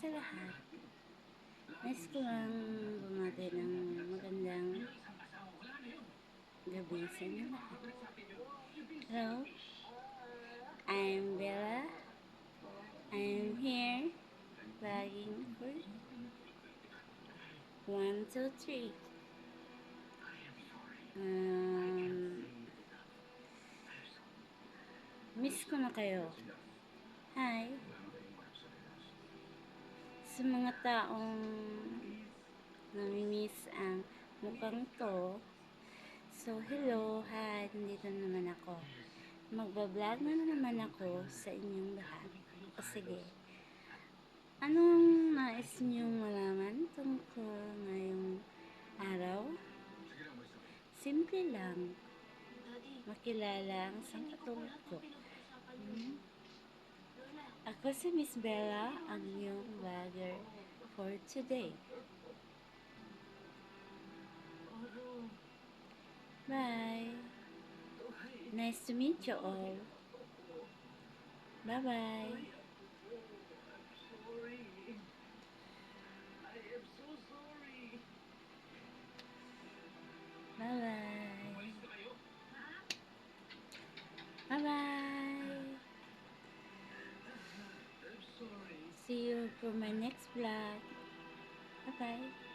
sa lahat. Nais ko lang bumati ng magandang gabi sa inyo lahat. Hello, I'm Bella. I'm here vlogging for 1, 2, 3. Miss ko na kayo. Hi! Sa mga taong namimiss ang mukhang to, so hello, hi, nandito naman ako. Magbablog na naman ako sa inyong lahat. O sige, anong nais niyong malaman tungkol ngayong araw? Simple lang, makilala ang isang katulad ko. Ako si Miss Bella, ang iyong vlogger for today. Bye! Nice to meet you all. Bye-bye! Bye-bye! Bye-bye! See you for my next vlog. Bye-bye!